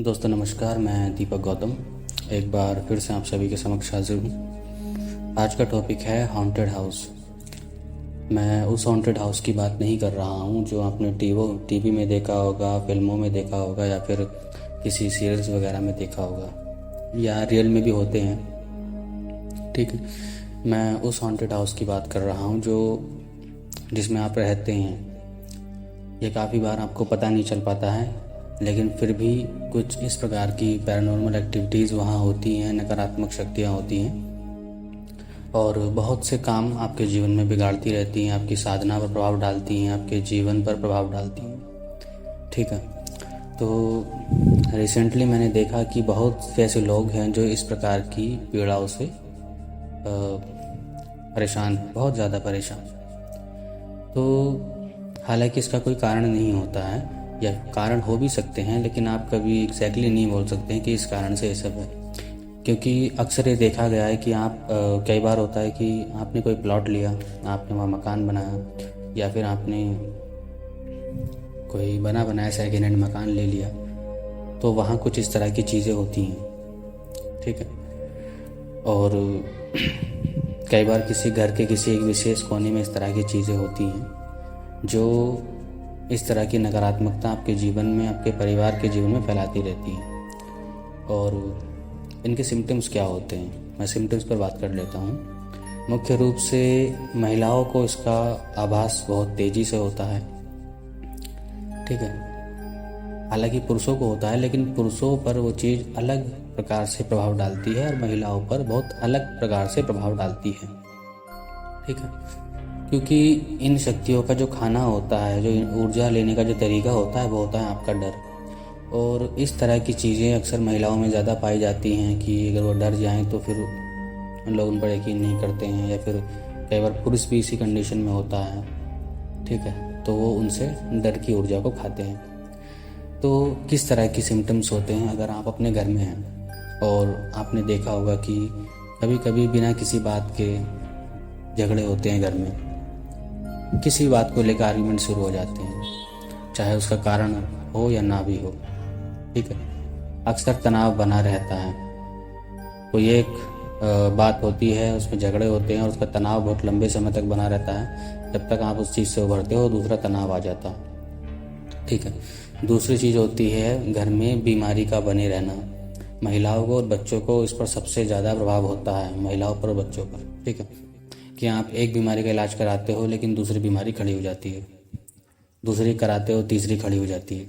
दोस्तों नमस्कार, मैं दीपक गौतम एक बार फिर से आप सभी के समक्ष हाजिर हूँ। आज का टॉपिक है हॉन्टेड हाउस। मैं उस हॉन्टेड हाउस की बात नहीं कर रहा हूँ जो आपने टीवी में देखा होगा, फिल्मों में देखा होगा या फिर किसी सीरियल्स वगैरह में देखा होगा या रियल में भी होते हैं। ठीक है, मैं उस हॉन्टेड हाउस की बात कर रहा हूँ जिसमें आप रहते हैं। ये काफ़ी बार आपको पता नहीं चल पाता है, लेकिन फिर भी कुछ इस प्रकार की पैरानॉर्मल एक्टिविटीज़ वहाँ होती हैं, नकारात्मक शक्तियाँ होती हैं और बहुत से काम आपके जीवन में बिगाड़ती रहती हैं, आपकी साधना पर प्रभाव डालती हैं, आपके जीवन पर प्रभाव डालती हैं। ठीक है, तो रिसेंटली मैंने देखा कि बहुत से ऐसे लोग हैं जो इस प्रकार की पीड़ाओं से परेशान, बहुत ज़्यादा परेशान। तो हालांकि इसका कोई कारण नहीं होता है या कारण हो भी सकते हैं, लेकिन आप कभी एग्जैक्टली नहीं बोल सकते हैं कि इस कारण से ये सब है, क्योंकि अक्सर ये देखा गया है कि आप कई बार होता है कि आपने कोई प्लॉट लिया, आपने वहाँ मकान बनाया या फिर आपने कोई बना बनाया सेकेंड हैंड मकान ले लिया, तो वहाँ कुछ इस तरह की चीज़ें होती हैं। ठीक है, और कई बार किसी घर के किसी एक विशेष कोने में इस तरह की चीज़ें होती हैं जो इस तरह की नकारात्मकता आपके जीवन में, आपके परिवार के जीवन में फैलाती रहती है। और इनके सिम्टम्स क्या होते हैं, मैं सिम्टम्स पर बात कर लेता हूँ। मुख्य रूप से महिलाओं को इसका आभास बहुत तेज़ी से होता है। ठीक है, हालांकि पुरुषों को होता है, लेकिन पुरुषों पर वो चीज़ अलग प्रकार से प्रभाव डालती है और महिलाओं पर बहुत अलग प्रकार से प्रभाव डालती है। ठीक है, क्योंकि इन शक्तियों का जो खाना होता है, जो ऊर्जा लेने का जो तरीका होता है, वो होता है आपका डर। और इस तरह की चीज़ें अक्सर महिलाओं में ज़्यादा पाई जाती हैं कि अगर वो डर जाएं तो फिर लोग उन पर यकीन नहीं करते हैं, या फिर कई बार पुरुष भी इसी कंडीशन में होता है। ठीक है, तो वो उनसे डर की ऊर्जा को खाते हैं। तो किस तरह की सिम्टम्स होते हैं, अगर आप अपने घर में हैं और आपने देखा होगा कि कभी कभी बिना किसी बात के झगड़े होते हैं घर में, किसी बात को लेकर आर्गुमेंट शुरू हो जाते हैं, चाहे उसका कारण हो या ना भी हो। ठीक है, अक्सर तनाव बना रहता है। कोई एक बात होती है, उसमें झगड़े होते हैं और उसका तनाव बहुत लंबे समय तक बना रहता है। जब तक आप उस चीज़ से उभरते हो दूसरा तनाव आ जाता है। ठीक है, दूसरी चीज़ होती है घर में बीमारी का बने रहना। महिलाओं को और बच्चों को इस पर सबसे ज़्यादा प्रभाव होता है, महिलाओं पर और बच्चों पर। ठीक है, कि आप एक बीमारी का इलाज कराते हो लेकिन दूसरी बीमारी खड़ी हो जाती है, दूसरी कराते हो तीसरी खड़ी हो जाती है,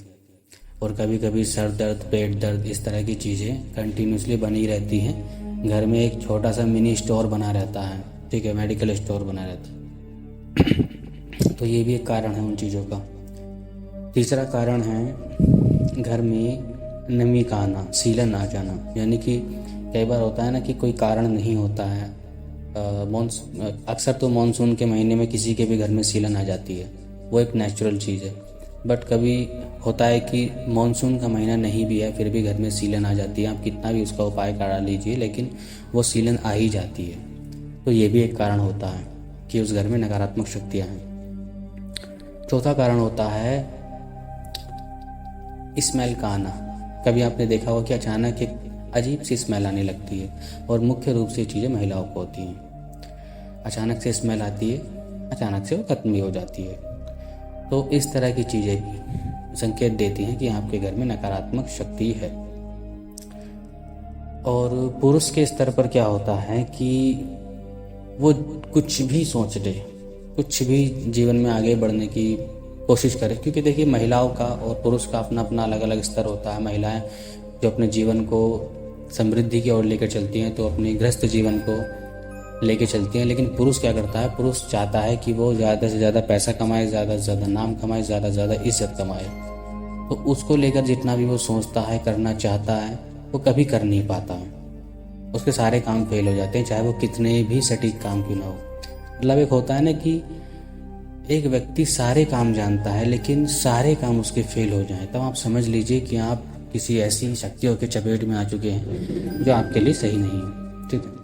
और कभी कभी सर दर्द, पेट दर्द, इस तरह की चीज़ें कंटिन्यूसली बनी रहती हैं। घर में एक छोटा सा मिनी स्टोर बना रहता है। ठीक है, मेडिकल स्टोर बना रहता है। तो ये भी एक कारण है उन चीज़ों का। तीसरा कारण है घर में नमी का आना, सीलन आ जाना। यानी कि कई बार होता है ना कि कोई कारण नहीं होता है, अक्सर तो मानसून के महीने में किसी के भी घर में सीलन आ जाती है, वो एक नेचुरल चीज़ है। बट कभी होता है कि मानसून का महीना नहीं भी है फिर भी घर में सीलन आ जाती है। आप कितना भी उसका उपाय करा लीजिए लेकिन वो सीलन आ ही जाती है। तो ये भी एक कारण होता है कि उस घर में नकारात्मक शक्तियाँ हैं। चौथा कारण होता है स्मेल का आना। कभी आपने देखा होगा कि अचानक एक अजीब सी स्मेल आने लगती है, और मुख्य रूप से चीज़ें महिलाओं को होती हैं। अचानक से स्मेल आती है, अचानक से वो खत्म भी हो जाती है। तो इस तरह की चीज़ें भी संकेत देती हैं कि आपके घर में नकारात्मक शक्ति है। और पुरुष के स्तर पर क्या होता है कि वो कुछ भी सोच ले, कुछ भी जीवन में आगे बढ़ने की कोशिश करे, क्योंकि देखिए महिलाओं का और पुरुष का अपना अपना अलग अलग स्तर होता है। महिलाएं जो अपने जीवन को समृद्धि की ओर लेकर चलती हैं तो अपने गृहस्थ जीवन को लेकर चलती हैं, लेकिन पुरुष क्या करता है, पुरुष चाहता है कि वो ज़्यादा से ज़्यादा पैसा कमाए, ज़्यादा से ज़्यादा नाम कमाए, ज़्यादा से ज़्यादा इज्जत कमाए। तो उसको लेकर जितना भी वो सोचता है, करना चाहता है, वो कभी कर नहीं पाता है। उसके सारे काम फेल हो जाते हैं, चाहे वो कितने भी सटीक काम क्यों ना हो। मतलब एक होता है ना कि एक व्यक्ति सारे काम जानता है लेकिन सारे काम उसके फेल हो जाएं, तब आप समझ लीजिए कि आप किसी ऐसी शक्तियों के चपेट में आ चुके हैं जो आपके लिए सही नहीं है। ठीक है,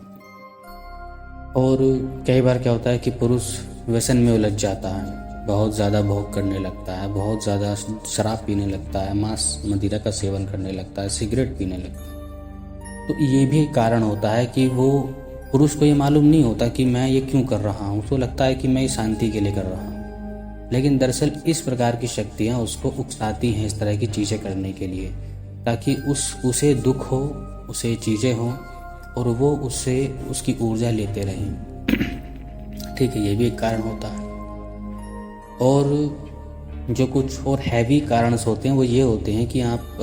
और कई बार क्या होता है कि पुरुष व्यसन में उलझ जाता है। बहुत ज़्यादा भोग करने लगता है, बहुत ज़्यादा शराब पीने लगता है, मांस मदिरा का सेवन करने लगता है, सिगरेट पीने लगता है। तो ये भी एक कारण होता है कि वो पुरुष को ये मालूम नहीं होता कि मैं ये क्यों कर रहा हूँ, उसको लगता है कि मैं शांति के लिए कर रहा हूँ, लेकिन दरअसल इस प्रकार की शक्तियाँ उसको उकसाती हैं इस तरह की चीज़ें करने के लिए, ताकि उसे दुख हो, उसे चीज़ें हों और वो उससे उसकी ऊर्जा लेते रहें। ठीक है, ये भी एक कारण होता है। और जो कुछ और हैवी कारण होते हैं वो ये होते हैं कि आप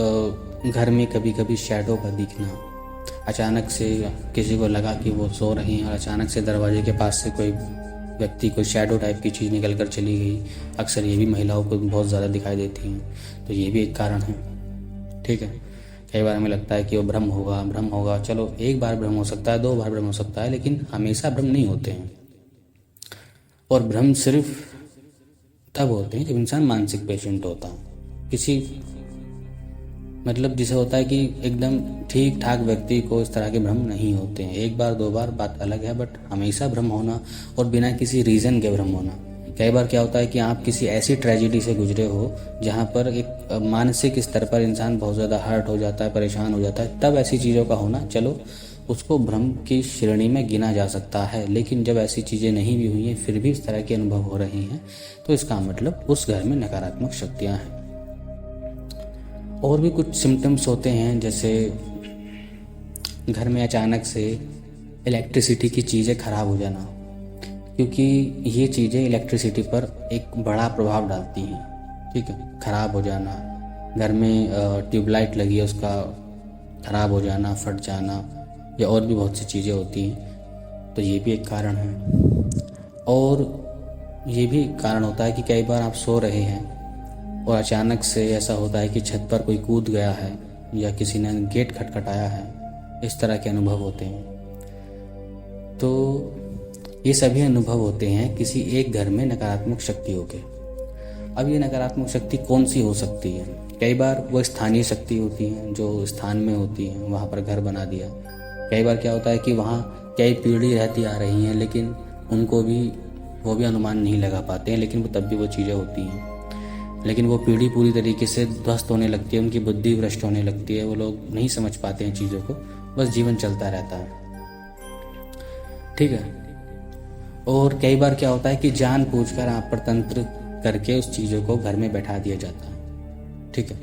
घर में कभी कभी शैडो का दिखना, अचानक से किसी को लगा कि वो सो रही हैं और अचानक से दरवाजे के पास से कोई व्यक्ति, कोई शैडो टाइप की चीज़ निकल कर चली गई। अक्सर ये भी महिलाओं को बहुत ज़्यादा दिखाई देती हैं, तो ये भी एक कारण है। ठीक है, कई बार हमें लगता है कि वो भ्रम होगा। चलो, एक बार भ्रम हो सकता है, 2 बार भ्रम हो सकता है, लेकिन हमेशा भ्रम नहीं होते हैं। और भ्रम सिर्फ तब होते हैं जब इंसान मानसिक पेशेंट होता है, किसी मतलब जिसे होता है कि एकदम ठीक ठाक व्यक्ति को इस तरह के भ्रम नहीं होते हैं। 1 बार 2 बार बात अलग है, बट हमेशा भ्रम होना और बिना किसी रीज़न के भ्रम होना। कई बार क्या होता है कि आप किसी ऐसी ट्रेजेडी से गुजरे हो जहाँ पर एक मानसिक स्तर पर इंसान बहुत ज़्यादा हर्ट हो जाता है, परेशान हो जाता है, तब ऐसी चीज़ों का होना, चलो उसको भ्रम की श्रेणी में गिना जा सकता है। लेकिन जब ऐसी चीज़ें नहीं भी हुई हैं फिर भी इस तरह के अनुभव हो रहे हैं, तो इसका मतलब उस घर में नकारात्मक शक्तियाँ हैं। और भी कुछ सिम्टम्स होते हैं, जैसे घर में अचानक से इलेक्ट्रिसिटी की चीज़ें खराब हो जाना, क्योंकि ये चीज़ें इलेक्ट्रिसिटी पर एक बड़ा प्रभाव डालती हैं। ठीक है, खराब हो जाना, घर में ट्यूबलाइट लगी है उसका खराब हो जाना, फट जाना, या और भी बहुत सी चीज़ें होती हैं, तो ये भी एक कारण है। और ये भी एक कारण होता है कि कई बार आप सो रहे हैं और अचानक से ऐसा होता है कि छत पर कोई कूद गया है या किसी ने गेट खटखटाया है, इस तरह के अनुभव होते हैं। तो ये सभी अनुभव होते हैं किसी एक घर में नकारात्मक शक्तियों के। अब ये नकारात्मक शक्ति कौन सी हो सकती है? कई बार वो स्थानीय शक्ति होती हैं जो स्थान में होती हैं, वहाँ पर घर बना दिया। कई बार क्या होता है कि वहाँ कई पीढ़ी रहती आ रही हैं, लेकिन उनको भी वो भी अनुमान नहीं लगा पाते हैं, लेकिन वो तब भी वो चीज़ें होती हैं। लेकिन वो पीढ़ी पूरी तरीके से ध्वस्त होने लगती है, उनकी बुद्धि भ्रष्ट होने लगती है, वो लोग नहीं समझ पाते हैं चीज़ों को, बस जीवन चलता रहता है। ठीक है, और कई बार क्या होता है कि जानबूझकर आप पर तंत्र करके उस चीज़ों को घर में बैठा दिया जाता है। ठीक है,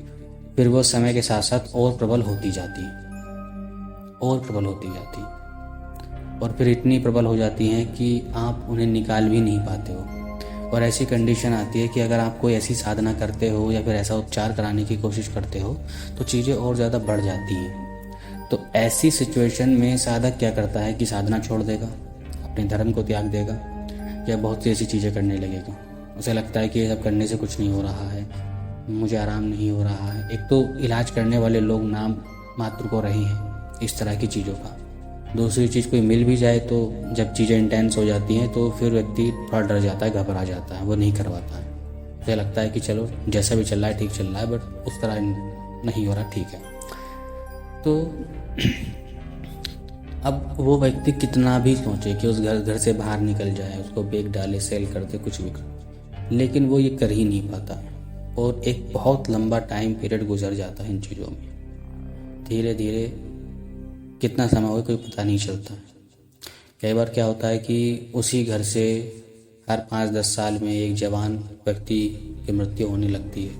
फिर वो समय के साथ साथ और प्रबल होती जाती है, और फिर इतनी प्रबल हो जाती हैं कि आप उन्हें निकाल भी नहीं पाते हो। और ऐसी कंडीशन आती है कि अगर आप कोई ऐसी साधना करते हो या फिर ऐसा उपचार कराने की कोशिश करते हो तो चीज़ें और ज़्यादा बढ़ जाती हैं। तो ऐसी सिचुएशन में साधक क्या करता है कि साधना छोड़ देगा, अपने धर्म को त्याग देगा, या बहुत सी ऐसी चीज़ें करने लगेगा। उसे लगता है कि ये सब करने से कुछ नहीं हो रहा है, मुझे आराम नहीं हो रहा है। एक तो इलाज करने वाले लोग नाम मात्र को रहे हैं इस तरह की चीज़ों का। दूसरी चीज़, कोई मिल भी जाए तो जब चीज़ें इंटेंस हो जाती हैं तो फिर व्यक्ति थोड़ा डर जाता है, घबरा जाता है, वो नहीं करवाता है। उसे लगता है कि चलो जैसा भी चल रहा है ठीक चल रहा है, बट उस तरह नहीं हो रहा, ठीक है। तो अब वो व्यक्ति कितना भी सोचे कि उस घर से बाहर निकल जाए, उसको बेच डाले, सेल कर दे, कुछ भी कर, लेकिन वो ये कर ही नहीं पाता, और एक बहुत लंबा टाइम पीरियड गुजर जाता है इन चीज़ों में। धीरे धीरे कितना समय हो कोई पता नहीं चलता। कई बार क्या होता है कि उसी घर से हर 5-10 साल में एक जवान व्यक्ति की मृत्यु होने लगती है,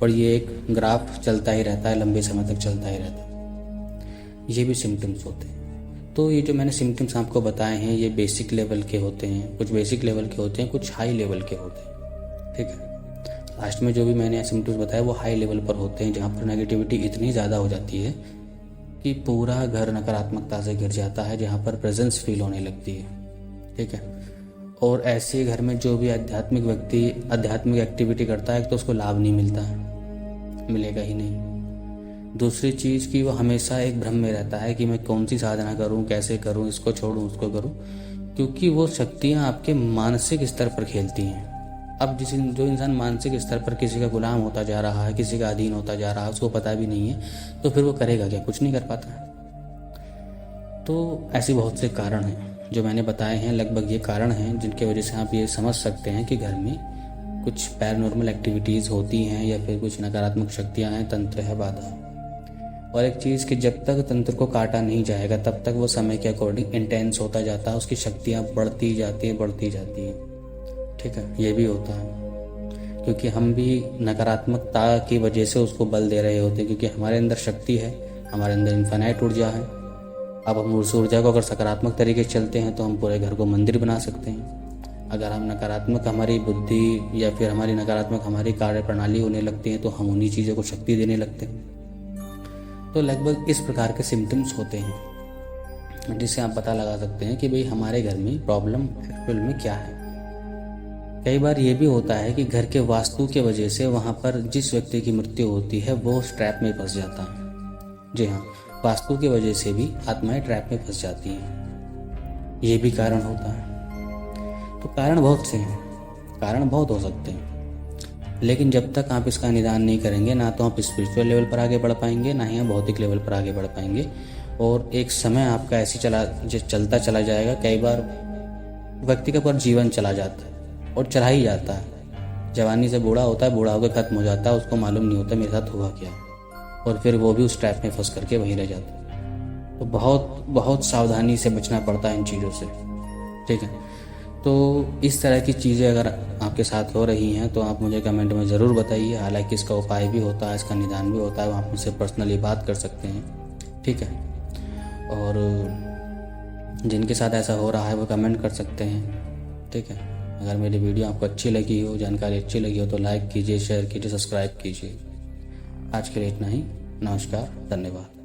और ये एक ग्राफ चलता ही रहता है, लंबे समय तक चलता ही रहता है। ये भी सिम्टम्स होते हैं। तो ये जो मैंने सिम्टम्स आपको बताए हैं ये बेसिक लेवल के होते हैं, कुछ बेसिक लेवल के होते हैं, कुछ हाई लेवल के होते हैं। ठीक है, लास्ट में जो भी मैंने सिम्टम्स बताए वो हाई लेवल पर होते हैं, जहाँ पर नेगेटिविटी इतनी ज़्यादा हो जाती है कि पूरा घर नकारात्मकता से घिर जाता है, जहाँ पर प्रेजेंस फील होने लगती है। ठीक है, और ऐसे घर में जो भी आध्यात्मिक व्यक्ति आध्यात्मिक एक्टिविटी करता है तो उसको लाभ नहीं मिलता है, मिलेगा ही नहीं। दूसरी चीज़ कि वो हमेशा एक भ्रम में रहता है कि मैं कौन सी साधना करूं, कैसे करूं, इसको छोड़ूं, उसको करूं, क्योंकि वो शक्तियां आपके मानसिक स्तर पर खेलती हैं। अब जो इंसान मानसिक स्तर पर किसी का गुलाम होता जा रहा है, किसी का अधीन होता जा रहा है, उसको पता भी नहीं है, तो फिर वो करेगा क्या? कुछ नहीं कर पाता है। तो ऐसे बहुत से कारण हैं जो मैंने बताए हैं, लगभग ये कारण हैं जिनके वजह से आप ये समझ सकते हैं कि घर में कुछ पैरानॉर्मल एक्टिविटीज़ होती हैं या फिर कुछ नकारात्मक शक्तियाँ हैं, तंत्र है बाधा। और एक चीज़ कि जब तक तंत्र को काटा नहीं जाएगा तब तक वो समय के अकॉर्डिंग इंटेंस होता जाता है, उसकी शक्तियाँ बढ़ती जाती हैं। ठीक है, ये भी होता है क्योंकि हम भी नकारात्मकता की वजह से उसको बल दे रहे होते हैं, क्योंकि हमारे अंदर शक्ति है, हमारे अंदर इन्फिनाइट ऊर्जा है। अब हम उस ऊर्जा को अगर सकारात्मक तरीके से चलते हैं तो हम पूरे घर को मंदिर बना सकते हैं। अगर हम नकारात्मक हमारी बुद्धि या फिर हमारी नकारात्मक हमारी कार्य प्रणाली होने लगती है तो हम उन्हीं चीज़ों को शक्ति देने लगते हैं। तो लगभग इस प्रकार के सिम्टम्स होते हैं जिससे आप पता लगा सकते हैं कि भाई हमारे घर में प्रॉब्लम एक्चुअल में क्या है। कई बार ये भी होता है कि घर के वास्तु के वजह से वहाँ पर जिस व्यक्ति की मृत्यु होती है वो उस ट्रैप में फंस जाता है। जी हाँ, वास्तु की वजह से भी आत्माएं ट्रैप में फंस जाती हैं, ये भी कारण होता है। तो कारण बहुत से हैं, कारण बहुत हो सकते हैं, लेकिन जब तक आप इसका निदान नहीं करेंगे ना तो आप स्पिरिचुअल लेवल पर आगे बढ़ पाएंगे, ना ही आप भौतिक लेवल पर आगे बढ़ पाएंगे। और एक समय आपका ऐसे चलता चला जाएगा, कई बार व्यक्ति का पूरा जीवन चला जाता है और चला ही जाता है। जवानी से बूढ़ा होता है, बूढ़ा होकर खत्म हो जाता है, उसको मालूम नहीं होता मेरे साथ हुआ क्या, और फिर वो भी उस ट्रैप में फंस करके वहीं रह जाता है। तो बहुत सावधानी से बचना पड़ता है इन चीज़ों से। ठीक है, तो इस तरह की चीज़ें अगर आपके साथ हो रही हैं तो आप मुझे कमेंट में ज़रूर बताइए। हालांकि इसका उपाय भी होता है, इसका निदान भी होता है, आप मुझसे पर्सनली बात कर सकते हैं। ठीक है, और जिनके साथ ऐसा हो रहा है वो कमेंट कर सकते हैं। ठीक है, अगर मेरी वीडियो आपको अच्छी लगी हो, जानकारी अच्छी लगी हो तो लाइक कीजिए, शेयर कीजिए, सब्सक्राइब कीजिए। आज के लिए इतना ही। नमस्कार, धन्यवाद।